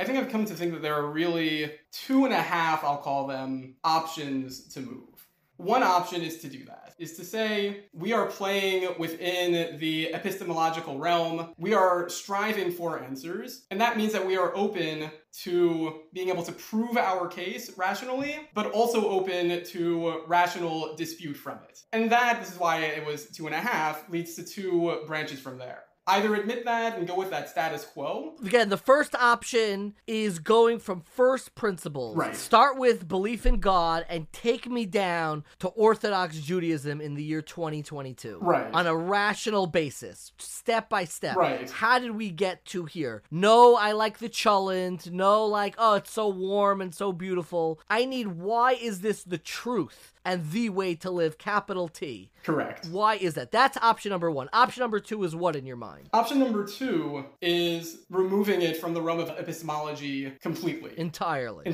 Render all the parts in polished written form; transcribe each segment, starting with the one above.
I think I've come to think that there are really 2.5, I'll call them, options to move. One option is to do that, is to say we are playing within the epistemological realm. We are striving for answers, and that means that we are open to being able to prove our case rationally, but also open to rational dispute from it. And this is why it was 2.5, leads to 2 branches from there. Either admit that and go with that status quo. Again, the first option is going from first principles. Right. Start with belief in God and take me down to Orthodox Judaism in the year 2022. Right. On a rational basis, step by step. Right. How did we get to here? No, I like the cholent. No, like, oh, it's so warm and so beautiful. I need, why is this the truth and the way to live, capital T? Correct. Why is that? That's option number 1. Option number 2 is what in your mind? Option number 2 is removing it from the realm of epistemology completely. Entirely.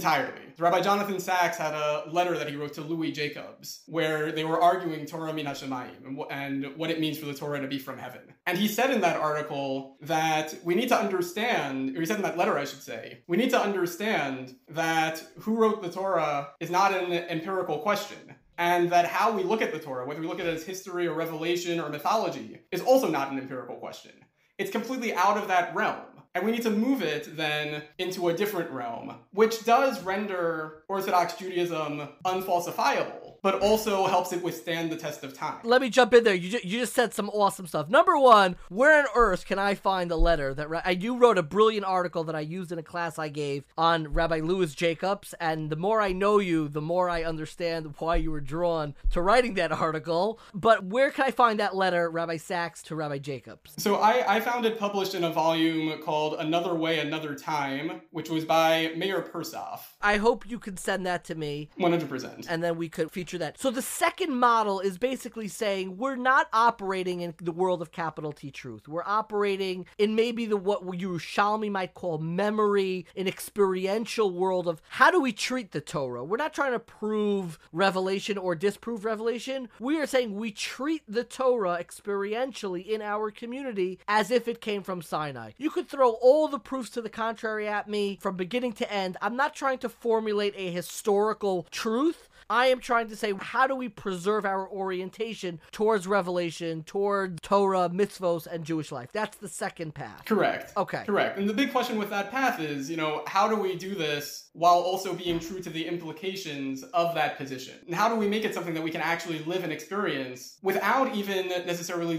Rabbi Jonathan Sachs had a letter that he wrote to Louis Jacobs where they were arguing Torah min hashamayim and what it means for the Torah to be from heaven. And he said in that article that we need to understand, or he said in that letter, I should say, we need to understand that who wrote the Torah is not an empirical question. And that how we look at the Torah, whether we look at it as history or revelation or mythology, is also not an empirical question. It's completely out of that realm. And we need to move it then into a different realm, which does render Orthodox Judaism unfalsifiable, but also helps it withstand the test of time. Let me jump in there. You just said some awesome stuff. Number 1, where on earth can I find a letter that you wrote a brilliant article that I used in a class I gave on Rabbi Louis Jacobs, and the more I know you, the more I understand why you were drawn to writing that article. But where can I find that letter, Rabbi Sachs to Rabbi Jacobs? So I found it published in a volume called Another Way, Another Time, which was by Meir Persoff. I hope you could send that to me. 100%. And then we could feature that. So the second model is basically saying we're not operating in the world of capital T truth. We're operating in maybe what Yerushalmi might call memory, an experiential world of how do we treat the Torah. We're not trying to prove revelation or disprove revelation. We are saying we treat the Torah experientially in our community as if it came from Sinai. You could throw all the proofs to the contrary at me from beginning to end. I'm not trying to formulate a historical truth. I am trying to say, how do we preserve our orientation towards revelation, toward Torah, mitzvos, and Jewish life? That's the second path. Correct. Okay. Correct. And the big question with that path is, how do we do this while also being true to the implications of that position? And how do we make it something that we can actually live and experience without even necessarily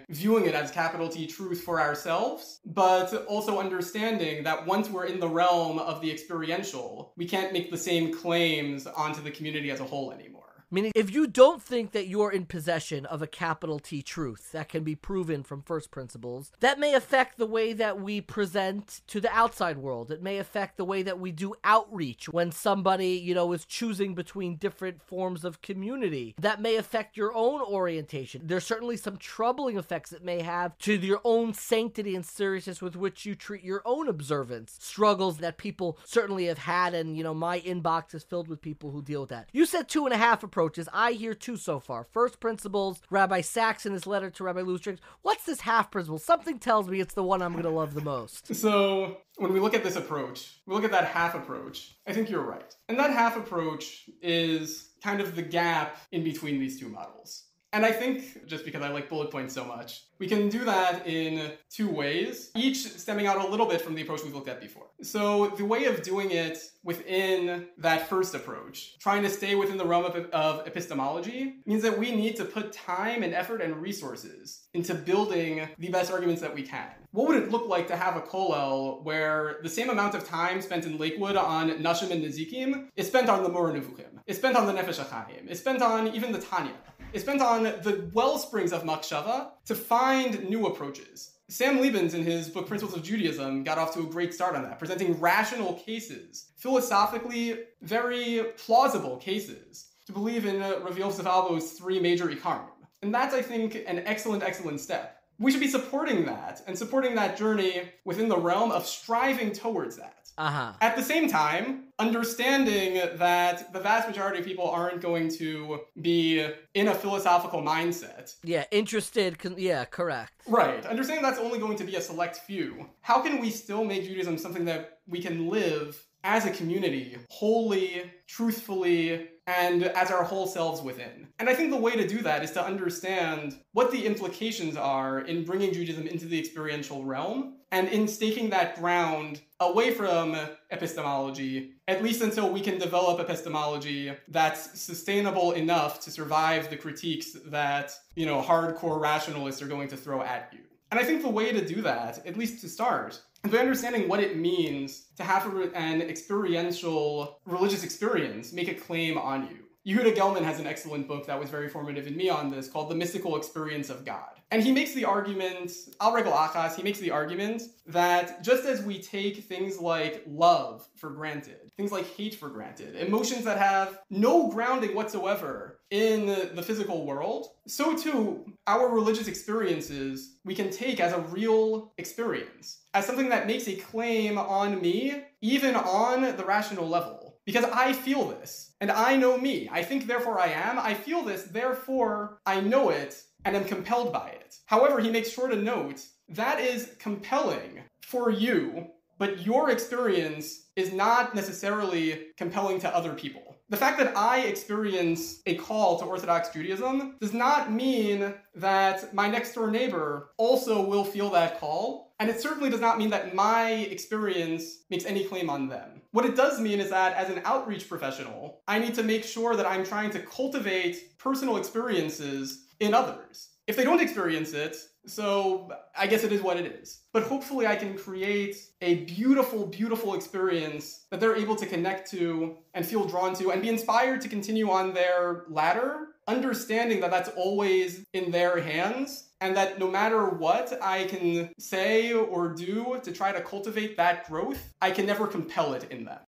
viewing it as capital T truth for ourselves, but also understanding that once we're in the realm of the experiential, we can't make the same claims onto the community as a whole anymore. Meaning, if you don't think that you're in possession of a capital T truth that can be proven from first principles, that may affect the way that we present to the outside world. It may affect the way that we do outreach when somebody, is choosing between different forms of community. That may affect your own orientation. There's certainly some troubling effects it may have to your own sanctity and seriousness with which you treat your own observance. Struggles that people certainly have had, and, my inbox is filled with people who deal with that. You said 2.5 approaches. I hear 2 so far. First principles, Rabbi Sachs in his letter to Rabbi Louis Jacobs. What's this half principle? Something tells me it's the one I'm going to love the most. So when we look at this approach, we look at that half approach, I think you're right. And that half approach is kind of the gap in between these 2 models. And I think, just because I like bullet points so much, we can do that in 2 ways, each stemming out a little bit from the approach we've looked at before. So the way of doing it within that first approach, trying to stay within the realm of epistemology, means that we need to put time and effort and resources into building the best arguments that we can. What would it look like to have a kollel where the same amount of time spent in Lakewood on Nashim and Nezikim is spent on the Mor Nevuchim, is spent on the Nefesh HaChaim, is spent on even the Tanya, is spent on the wellsprings of Makshava to find new approaches. Sam Liebens, in his book Principles of Judaism, got off to a great start on that, presenting rational cases, philosophically very plausible cases, to believe in Rav Yosef Albo's 3 major ikarim. And that's, I think, an excellent, excellent step. We should be supporting that, and supporting that journey within the realm of striving towards that. At the same time, understanding that the vast majority of people aren't going to be in a philosophical mindset. Yeah, interested. Yeah, correct. Right. Understanding that's only going to be a select few. How can we still make Judaism something that we can live as a community, wholly, truthfully, and as our whole selves within. And I think the way to do that is to understand what the implications are in bringing Judaism into the experiential realm, and in staking that ground away from epistemology, at least until we can develop epistemology that's sustainable enough to survive the critiques that, hardcore rationalists are going to throw at you. And I think the way to do that, at least to start, is by understanding what it means to have an experiential religious experience make a claim on you. Yehuda Gelman has an excellent book that was very formative in me on this called The Mystical Experience of God. And he makes the argument, al regel achas, he makes the argument that just as we take things like love for granted, things like hate for granted, emotions that have no grounding whatsoever in the physical world, so too our religious experiences we can take as a real experience, as something that makes a claim on me, even on the rational level. Because I feel this, and I know me. I think, therefore I am. I feel this, therefore I know it, and am compelled by it. However, he makes sure to note, that is compelling for you, but your experience is not necessarily compelling to other people. The fact that I experience a call to Orthodox Judaism does not mean that my next door neighbor also will feel that call, and it certainly does not mean that my experience makes any claim on them. What it does mean is that as an outreach professional, I need to make sure that I'm trying to cultivate personal experiences in others. If they don't experience it, so I guess it is what it is. But hopefully I can create a beautiful, beautiful experience that they're able to connect to and feel drawn to and be inspired to continue on their ladder, understanding that that's always in their hands, and that no matter what I can say or do to try to cultivate that growth, I can never compel it in them.